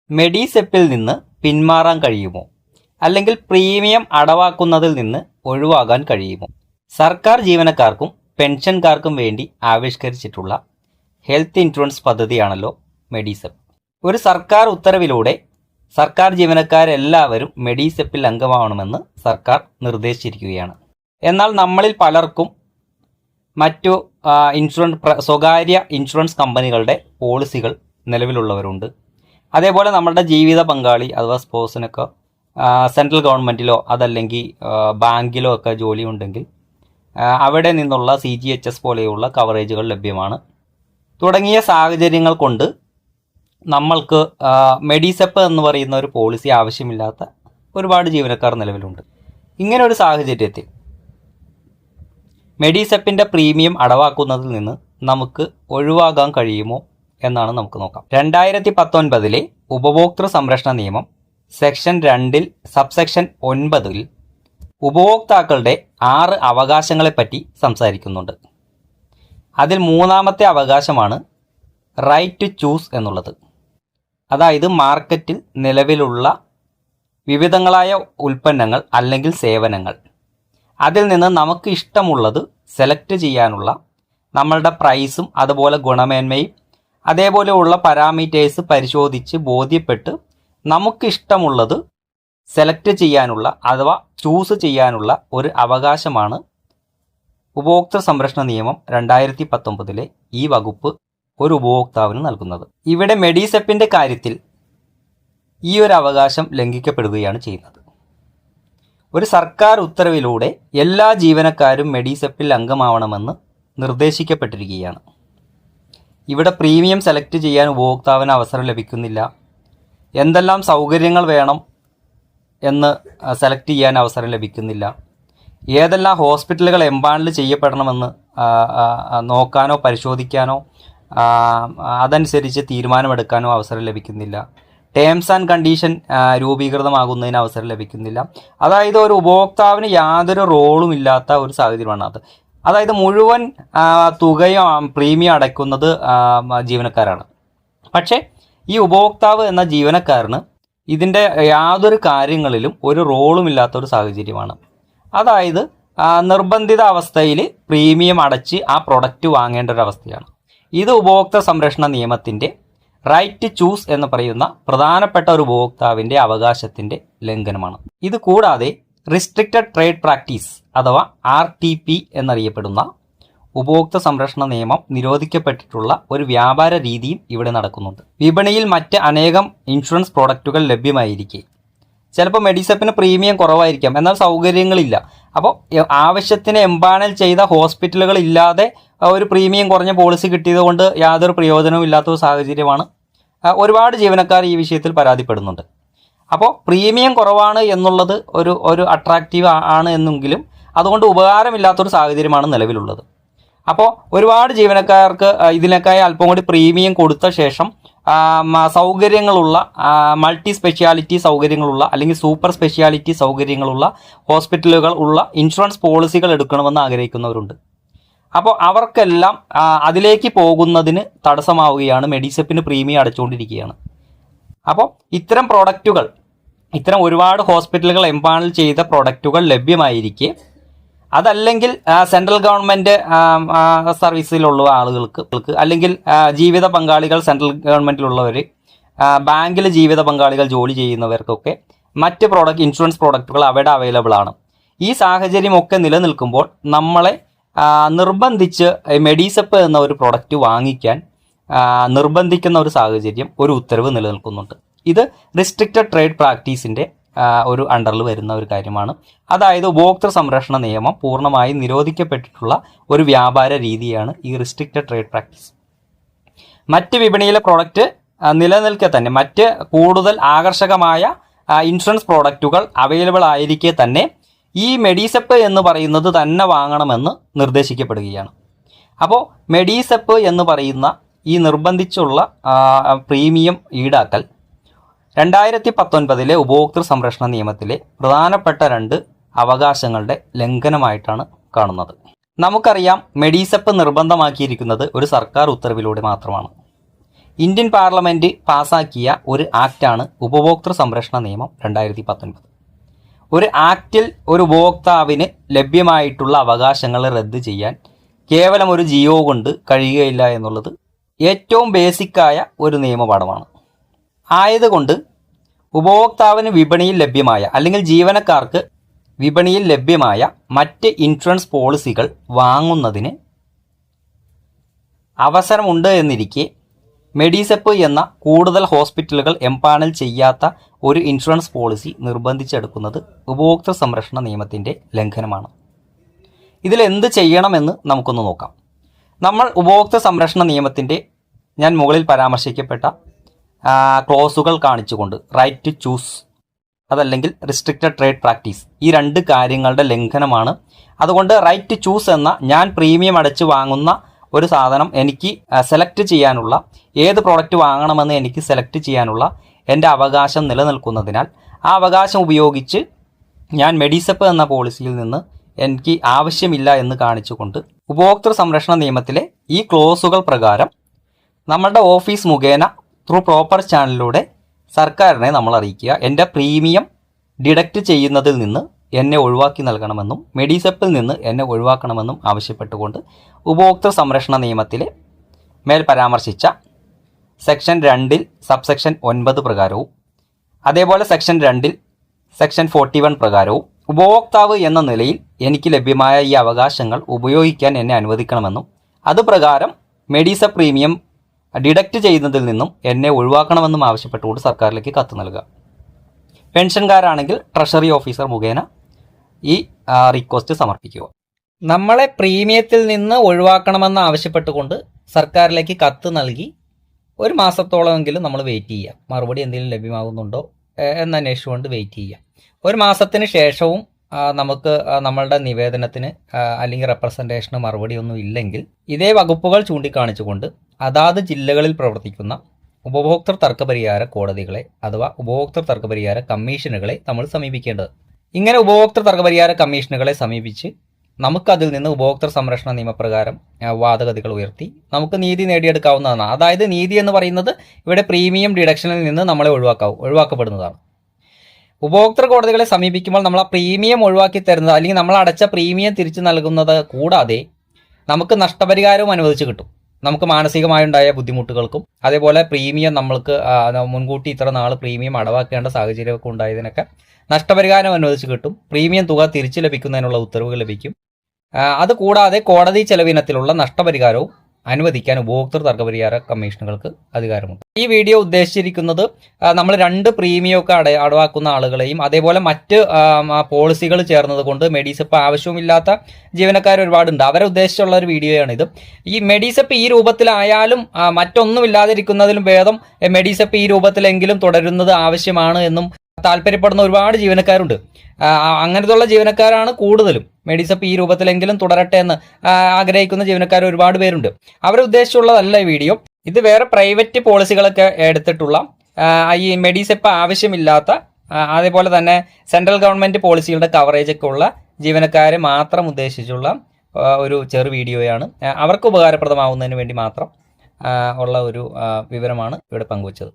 മെഡിസെപ്പിൽ നിന്ന് പിന്മാറാൻ കഴിയുമോ? അല്ലെങ്കിൽ പ്രീമിയം അടവാക്കുന്നതിൽ നിന്ന് ഒഴിവാകാൻ കഴിയുമോ? സർക്കാർ ജീവനക്കാർക്കും പെൻഷൻകാർക്കും വേണ്ടി ആവിഷ്കരിച്ചിട്ടുള്ള ഹെൽത്ത് ഇൻഷുറൻസ് പദ്ധതിയാണല്ലോ മെഡിസെപ്പ്. ഒരു സർക്കാർ ഉത്തരവിലൂടെ സർക്കാർ ജീവനക്കാരെല്ലാവരും മെഡിസെപ്പിൽ അംഗമാവണമെന്ന് സർക്കാർ നിർദ്ദേശിച്ചിരിക്കുകയാണ്. എന്നാൽ നമ്മളിൽ പലർക്കും മറ്റു സ്വകാര്യ ഇൻഷുറൻസ് കമ്പനികളുടെ പോളിസികൾ നിലവിലുള്ളവരുണ്ട്. അതേപോലെ നമ്മുടെ ജീവിത പങ്കാളി അഥവാ സ്പോസിനൊക്കെ സെൻട്രൽ ഗവൺമെൻറ്റിലോ അതല്ലെങ്കിൽ ബാങ്കിലോ ഒക്കെ ജോലി ഉണ്ടെങ്കിൽ അവിടെ നിന്നുള്ള CGHS പോലെയുള്ള കവറേജുകൾ ലഭ്യമാണ്. തുടങ്ങിയ സാഹചര്യങ്ങൾ കൊണ്ട് നമ്മൾക്ക് മെഡിസെപ്പ് എന്ന് പറയുന്ന ഒരു പോളിസി ആവശ്യമില്ലാത്ത ഒരുപാട് ജീവനക്കാർ നിലവിലുണ്ട്. ഇങ്ങനെ ഒരു സാഹചര്യത്തിൽ മെഡിസെപ്പിൻ്റെ പ്രീമിയം അടവാക്കുന്നതിൽ നിന്ന് നമുക്ക് ഒഴിവാകാൻ കഴിയുമോ എന്നാണ് നമുക്ക് നോക്കാം. 2019 ഉപഭോക്തൃ സംരക്ഷണ നിയമം സെക്ഷൻ 2 സബ്സെക്ഷൻ 9 ഉപഭോക്താക്കളുടെ 6 അവകാശങ്ങളെപ്പറ്റി സംസാരിക്കുന്നുണ്ട്. അതിൽ 3ാമത്തെ അവകാശമാണ് റൈറ്റ് ടു ചൂസ് എന്നുള്ളത്. അതായത് മാർക്കറ്റിൽ നിലവിലുള്ള വിവിധങ്ങളായ ഉൽപ്പന്നങ്ങൾ അല്ലെങ്കിൽ സേവനങ്ങൾ, അതിൽ നിന്ന് നമുക്ക് ഇഷ്ടമുള്ളത് സെലക്ട് ചെയ്യാനുള്ള നമ്മളുടെ പ്രൈസും അതുപോലെ ഗുണമേന്മയും അതേപോലെയുള്ള പാരാമീറ്റേഴ്സ് പരിശോധിച്ച് ബോധ്യപ്പെട്ട് നമുക്കിഷ്ടമുള്ളത് സെലക്ട് ചെയ്യാനുള്ള അഥവാ ചൂസ് ചെയ്യാനുള്ള ഒരു അവകാശമാണ് ഉപഭോക്തൃ സംരക്ഷണ നിയമം 2019 ഈ വകുപ്പ് ഒരു ഉപഭോക്താവിന് നൽകുന്നത്. ഇവിടെ മെഡിസെപ്പിൻ്റെ കാര്യത്തിൽ ഈ ഒരു അവകാശം ലംഘിക്കപ്പെടുകയാണ് ചെയ്യുന്നത്. ഒരു സർക്കാർ ഉത്തരവിലൂടെ എല്ലാ ജീവനക്കാരും മെഡിസെപ്പിൽ അംഗമാവണമെന്ന് നിർദ്ദേശിക്കപ്പെട്ടിരിക്കുകയാണ്. ഇവിടെ പ്രീമിയം സെലക്ട് ചെയ്യാൻ ഉപഭോക്താവിന് അവസരം ലഭിക്കുന്നില്ല. എന്തെല്ലാം സൗകര്യങ്ങൾ വേണം എന്ന് സെലക്ട് ചെയ്യാൻ അവസരം ലഭിക്കുന്നില്ല. ഏതെല്ലാം ഹോസ്പിറ്റലുകൾ എംപാനൽ ചെയ്യപ്പെടണമെന്ന് നോക്കാനോ പരിശോധിക്കാനോ അതനുസരിച്ച് തീരുമാനമെടുക്കാനോ അവസരം ലഭിക്കുന്നില്ല. ടേംസ് ആൻഡ് കണ്ടീഷൻ രൂപീകൃതമാകുന്നതിന് അവസരം ലഭിക്കുന്നില്ല. അതായത് ഒരു ഉപഭോക്താവിന് യാതൊരു റോളും ഇല്ലാത്ത ഒരു സാഹചര്യമാണ് അത്. അതായത് മുഴുവൻ തുകയും പ്രീമിയം അടയ്ക്കുന്നത് ജീവനക്കാരാണ്. പക്ഷേ ഈ ഉപഭോക്താവ് എന്ന ജീവനക്കാരന് ഇതിൻ്റെ യാതൊരു കാര്യങ്ങളിലും ഒരു റോളും ഇല്ലാത്തൊരു സാഹചര്യമാണ്. അതായത് നിർബന്ധിത അവസ്ഥയിൽ പ്രീമിയം അടച്ച് ആ പ്രൊഡക്റ്റ് വാങ്ങേണ്ട ഒരു അവസ്ഥയാണ്. ഇത് ഉപഭോക്തൃ സംരക്ഷണ നിയമത്തിൻ്റെ റൈറ്റ് ടു ചൂസ് എന്ന് പറയുന്ന പ്രധാനപ്പെട്ട ഒരു ഉപഭോക്താവിൻ്റെ അവകാശത്തിൻ്റെ ലംഘനമാണ്. ഇത് കൂടാതെ റിസ്ട്രിക്റ്റഡ് ട്രേഡ് പ്രാക്ടീസ് അഥവാ RTP എന്നറിയപ്പെടുന്ന ഉപഭോക്തൃ സംരക്ഷണ നിയമം നിരോധിക്കപ്പെട്ടിട്ടുള്ള ഒരു വ്യാപാര രീതിയും ഇവിടെ നടക്കുന്നുണ്ട്. വിപണിയിൽ മറ്റ് അനേകം ഇൻഷുറൻസ് പ്രോഡക്റ്റുകൾ ലഭ്യമായിരിക്കെ ചിലപ്പോൾ മെഡിസെപ്പിന് പ്രീമിയം കുറവായിരിക്കാം, എന്നാൽ സൗകര്യങ്ങളില്ല. അപ്പോൾ ആവശ്യത്തിന് എംപാനൽ ചെയ്ത ഹോസ്പിറ്റലുകൾ ഇല്ലാതെ ഒരു പ്രീമിയം കുറഞ്ഞ പോളിസി കിട്ടിയത് കൊണ്ട് യാതൊരു പ്രയോജനവും ഇല്ലാത്ത ഒരു സാഹചര്യമാണ്. ഒരുപാട് ജീവനക്കാർ ഈ വിഷയത്തിൽ പരാതിപ്പെടുന്നുണ്ട്. അപ്പോൾ പ്രീമിയം കുറവാണ് എന്നുള്ളത് ഒരു അട്രാക്റ്റീവ് ആണ് എന്നെങ്കിലും അതുകൊണ്ട് ഉപകാരമില്ലാത്തൊരു സാഹചര്യമാണ് നിലവിലുള്ളത്. അപ്പോൾ ഒരുപാട് ജീവനക്കാർക്ക് ഇതിനേക്കായി അല്പം കൂടി പ്രീമിയം കൊടുത്ത ശേഷം സൗകര്യങ്ങളുള്ള മൾട്ടി സ്പെഷ്യാലിറ്റി സൗകര്യങ്ങളുള്ള അല്ലെങ്കിൽ സൂപ്പർ സ്പെഷ്യാലിറ്റി സൗകര്യങ്ങളുള്ള ഹോസ്പിറ്റലുകൾ ഉള്ള ഇൻഷുറൻസ് പോളിസികൾ എടുക്കണമെന്ന് ആഗ്രഹിക്കുന്നവരുണ്ട്. അപ്പോൾ അവർക്കെല്ലാം അതിലേക്ക് പോകുന്നതിന് തടസ്സമാവുകയാണ്. മെഡിസെപ്പിന് പ്രീമിയം അടച്ചുകൊണ്ടിരിക്കുകയാണ്. അപ്പോൾ ഇത്തരം പ്രോഡക്റ്റുകൾ, ഇത്തരം ഒരുപാട് ഹോസ്പിറ്റലുകൾ എംപാനൽ ചെയ്ത പ്രോഡക്റ്റുകൾ ലഭ്യമായിരിക്കെ അതല്ലെങ്കിൽ സെൻട്രൽ ഗവൺമെൻറ് സർവീസിലുള്ള ആളുകൾക്ക് അല്ലെങ്കിൽ ജീവിത പങ്കാളികൾ സെൻട്രൽ ഗവൺമെൻറ്റിലുള്ളവർ, ബാങ്കിൽ ജീവിത പങ്കാളികൾ ജോലി ചെയ്യുന്നവർക്കൊക്കെ മറ്റ് ഇൻഷുറൻസ് പ്രോഡക്റ്റുകൾ അവിടെ അവൈലബിൾ ആണ്. ഈ സാഹചര്യമൊക്കെ നിലനിൽക്കുമ്പോൾ നമ്മളെ നിർബന്ധിച്ച് മെഡിസെപ്പ് എന്ന ഒരു പ്രോഡക്റ്റ് വാങ്ങിക്കാൻ നിർബന്ധിക്കുന്ന ഒരു സാഹചര്യം, ഒരു ഉത്തരവ് നിലനിൽക്കുന്നുണ്ട്. ഇത് റിസ്ട്രിക്റ്റഡ് ട്രേഡ് പ്രാക്ടീസിൻ്റെ ഒരു അണ്ടറിൽ വരുന്ന ഒരു കാര്യമാണ്. അതായത് ഉപഭോക്തൃ സംരക്ഷണ നിയമം പൂർണ്ണമായും നിരോധിക്കപ്പെട്ടിട്ടുള്ള ഒരു വ്യാപാര രീതിയാണ് ഈ റിസ്ട്രിക്റ്റഡ് ട്രേഡ് പ്രാക്ടീസ്. മറ്റ് വിപണിയിലെ പ്രോഡക്റ്റ് നിലനിൽക്കെ തന്നെ മറ്റ് കൂടുതൽ ആകർഷകമായ ഇൻഷുറൻസ് പ്രോഡക്റ്റുകൾ അവൈലബിൾ ആയിരിക്കെ തന്നെ ഈ മെഡിസെപ്പ് എന്ന് പറയുന്നത് തന്നെ വാങ്ങണമെന്ന് നിർദ്ദേശിക്കപ്പെടുകയാണ്. അപ്പോൾ മെഡിസെപ്പ് എന്ന് പറയുന്ന ഈ നിർബന്ധിച്ചുള്ള പ്രീമിയം ഈടാക്കൽ 2019 ഉപഭോക്തൃ സംരക്ഷണ നിയമത്തിലെ പ്രധാനപ്പെട്ട 2 അവകാശങ്ങളുടെ ലംഘനമായിട്ടാണ് കാണുന്നത്. നമുക്കറിയാം മെഡിസെപ്പ് നിർബന്ധമാക്കിയിരിക്കുന്നത് ഒരു സർക്കാർ ഉത്തരവിലൂടെ മാത്രമാണ്. ഇന്ത്യൻ പാർലമെൻറ്റ് പാസാക്കിയ ഒരു ആക്റ്റാണ് ഉപഭോക്തൃ സംരക്ഷണ നിയമം 2019. ഒരു ആക്റ്റിൽ ഒരു ഉപഭോക്താവിന് ലഭ്യമായിട്ടുള്ള അവകാശങ്ങൾ റദ്ദ് ചെയ്യാൻ കേവലം ഒരു ജിയോ കൊണ്ട് കഴിയുകയില്ല എന്നുള്ളത് ഏറ്റവും ബേസിക്കായ ഒരു നിയമപാഠമാണ്. ആയതുകൊണ്ട് ഉപഭോക്താവിന് വിപണിയിൽ ലഭ്യമായ അല്ലെങ്കിൽ ജീവനക്കാർക്ക് വിപണിയിൽ ലഭ്യമായ മറ്റ് ഇൻഷുറൻസ് പോളിസികൾ വാങ്ങുന്നതിന് അവസരമുണ്ട് എന്നിരിക്കെ മെഡിസെപ്പ് എന്ന കൂടുതൽ ഹോസ്പിറ്റലുകൾ എംപാനൽ ചെയ്യാത്ത ഒരു ഇൻഷുറൻസ് പോളിസി നിർബന്ധിച്ചെടുക്കുന്നത് ഉപഭോക്തൃ സംരക്ഷണ നിയമത്തിൻ്റെ ലംഘനമാണ്. ഇതിലെന്ത് ചെയ്യണമെന്ന് നമുക്കൊന്ന് നോക്കാം. നമ്മൾ ഉപഭോക്തൃ സംരക്ഷണ നിയമത്തിൻ്റെ ഞാൻ മുകളിൽ പരാമർശിക്കപ്പെട്ട ക്ലോസുകൾ കാണിച്ചുകൊണ്ട് റൈറ്റ് ടു ചൂസ് അതല്ലെങ്കിൽ റിസ്ട്രിക്റ്റഡ് ട്രേഡ് പ്രാക്ടീസ് ഈ രണ്ട് കാര്യങ്ങളുടെ ലംഘനമാണ്. അതുകൊണ്ട് റൈറ്റ് ടു ചൂസ് എന്ന ഞാൻ പ്രീമിയം അടച്ച് വാങ്ങുന്ന ഒരു സാധനം എനിക്ക് സെലക്ട് ചെയ്യാനുള്ള ഏത് പ്രോഡക്റ്റ് വാങ്ങണമെന്ന് എനിക്ക് സെലക്ട് ചെയ്യാനുള്ള എൻ്റെ അവകാശം നിലനിൽക്കുന്നതിനാൽ ആ അവകാശം ഉപയോഗിച്ച് ഞാൻ മെഡിസെപ്പ് എന്ന പോളിസിയിൽ നിന്ന് എനിക്ക് ആവശ്യമില്ല എന്ന് കാണിച്ചുകൊണ്ട് ഉപഭോക്തൃ സംരക്ഷണ നിയമത്തിലെ ഈ ക്ലോസുകൾ പ്രകാരം നമ്മളുടെ ഓഫീസ് മുഖേന ത്രൂ പ്രോപ്പർ ചാനലിലൂടെ സർക്കാരിനെ നമ്മൾ അറിയിക്കുക. എൻ്റെ പ്രീമിയം ഡിഡക്റ്റ് ചെയ്യുന്നതിൽ നിന്ന് എന്നെ ഒഴിവാക്കി നൽകണമെന്നും മെഡിസെപ്പിൽ നിന്ന് എന്നെ ഒഴിവാക്കണമെന്നും ആവശ്യപ്പെട്ടുകൊണ്ട് ഉപഭോക്തൃ സംരക്ഷണ നിയമത്തിലെ മേൽ പരാമർശിച്ച സെക്ഷൻ 2 സബ്സെക്ഷൻ 9 പ്രകാരവും അതേപോലെ സെക്ഷൻ 2 സെക്ഷൻ 41 പ്രകാരവും ഉപഭോക്താവ് എന്ന നിലയിൽ എനിക്ക് ലഭ്യമായ ഈ അവകാശങ്ങൾ ഉപയോഗിക്കാൻ എന്നെ അനുവദിക്കണമെന്നും അതുപ്രകാരം മെഡിസെപ്പ് പ്രീമിയം ഡിഡക്റ്റ് ചെയ്യുന്നതിൽ നിന്നും എന്നെ ഒഴിവാക്കണമെന്നും ആവശ്യപ്പെട്ടുകൊണ്ട് സർക്കാരിലേക്ക് കത്ത് നൽകുക. പെൻഷൻകാരാണെങ്കിൽ ട്രഷറി ഓഫീസർ മുഖേന ഈ റിക്വസ്റ്റ് സമർപ്പിക്കുക. നമ്മളെ പ്രീമിയത്തിൽ നിന്ന് ഒഴിവാക്കണമെന്ന് ആവശ്യപ്പെട്ടുകൊണ്ട് സർക്കാരിലേക്ക് കത്ത് നൽകി ഒരു മാസത്തോളമെങ്കിലും നമ്മൾ വെയിറ്റ് ചെയ്യുക. മറുപടി എന്തെങ്കിലും ലഭ്യമാകുന്നുണ്ടോ എന്നന്വേഷിച്ചുകൊണ്ട് വെയിറ്റ് ചെയ്യുക. ഒരു മാസത്തിന് ശേഷവും നമുക്ക് നമ്മളുടെ നിവേദനത്തിന് അല്ലെങ്കിൽ റെപ്രസെൻറ്റേഷന് മറുപടി ഒന്നും ഇല്ലെങ്കിൽ ഇതേ വകുപ്പുകൾ ചൂണ്ടിക്കാണിച്ചുകൊണ്ട് അതാത് ജില്ലകളിൽ പ്രവർത്തിക്കുന്ന ഉപഭോക്തൃ തർക്കപരിഹാര കോടതികളെ അഥവാ ഉപഭോക്തൃ തർക്കപരിഹാര കമ്മീഷനുകളെ നമ്മൾ സമീപിക്കേണ്ടത്. ഇങ്ങനെ ഉപഭോക്തൃ തർക്കപരിഹാര കമ്മീഷനുകളെ സമീപിച്ച് നമുക്കതിൽ നിന്ന് ഉപഭോക്തൃ സംരക്ഷണ നിയമപ്രകാരം വാദഗതികൾ ഉയർത്തി നമുക്ക് നീതി നേടിയെടുക്കാവുന്നതാണ്. അതായത് നീതി എന്ന് പറയുന്നത് ഇവിടെ പ്രീമിയം ഡിഡക്ഷനിൽ നിന്ന് നമ്മളെ ഒഴിവാക്കപ്പെടുന്നതാണ്. ഉപഭോക്തൃ കോടതികളെ സമീപിക്കുമ്പോൾ നമ്മൾ ആ പ്രീമിയം ഒഴിവാക്കി തരുന്നത് അല്ലെങ്കിൽ നമ്മൾ അടച്ച പ്രീമിയം തിരിച്ചു നൽകുന്നത് കൂടാതെ നമുക്ക് നഷ്ടപരിഹാരവും അനുവദിച്ച് കിട്ടും. നമുക്ക് മാനസികമായുണ്ടായ ബുദ്ധിമുട്ടുകൾക്കും അതേപോലെ പ്രീമിയം നമ്മൾക്ക് മുൻകൂട്ടി ഇത്ര നാൾ പ്രീമിയം അടവാക്കേണ്ട സാഹചര്യമൊക്കെ ഉണ്ടായതിനൊക്കെ നഷ്ടപരിഹാരം അനുവദിച്ച് കിട്ടും. പ്രീമിയം തുക തിരിച്ചു ലഭിക്കുന്നതിനുള്ള ഉത്തരവുകൾ ലഭിക്കും. അതുകൂടാതെ കോടതി ചെലവിനത്തിലുള്ള നഷ്ടപരിഹാരവും അനുവദിക്കാൻ ഉപഭോക്തൃ തർക്കപരിഹാര കമ്മീഷനുകൾക്ക് അധികാരമുണ്ട്. ഈ വീഡിയോ ഉദ്ദേശിച്ചിരിക്കുന്നത് നമ്മൾ 2 പ്രീമിയമൊക്കെ അടവാക്കുന്ന ആളുകളെയും അതേപോലെ മറ്റ് പോളിസികൾ ചേർന്നത് കൊണ്ട് മെഡിസെപ്പ് ആവശ്യമില്ലാത്ത ജീവനക്കാർ ഒരുപാടുണ്ട്. അവരെ ഉദ്ദേശിച്ചുള്ള ഒരു വീഡിയോയാണിത്. ഈ മെഡിസെപ്പ് ഈ രൂപത്തിലായാലും മറ്റൊന്നും ഇല്ലാതിരിക്കുന്നതിലും ഭേദം മെഡിസെപ്പ് ഈ രൂപത്തിലെങ്കിലും തുടരുന്നത് ആവശ്യമാണ് എന്നും താല്പര്യപ്പെടുന്ന ഒരുപാട് ജീവനക്കാരുണ്ട്. അങ്ങനത്തുള്ള ജീവനക്കാരാണ് കൂടുതലും. മെഡിസെപ്പ് ഈ രൂപത്തിലെങ്കിലും തുടരട്ടെ എന്ന് ആഗ്രഹിക്കുന്ന ജീവനക്കാർ ഒരുപാട് പേരുണ്ട്. അവരെ ഉദ്ദേശിച്ചുള്ളതല്ല ഈ വീഡിയോ. ഇത് വേറെ പ്രൈവറ്റ് പോളിസികളൊക്കെ എടുത്തിട്ടുള്ള ഈ മെഡിസെപ്പ് ആവശ്യമില്ലാത്ത അതേപോലെ തന്നെ സെൻട്രൽ ഗവൺമെൻറ് പോളിസികളുടെ കവറേജൊക്കെ ഉള്ള ജീവനക്കാരെ മാത്രം ഉദ്ദേശിച്ചുള്ള ഒരു ചെറു വീഡിയോയാണ്. അവർക്ക് ഉപകാരപ്രദമാവുന്നതിന് വേണ്ടി മാത്രം ഉള്ള ഒരു വിവരമാണ് ഇവിടെ പങ്കുവച്ചത്.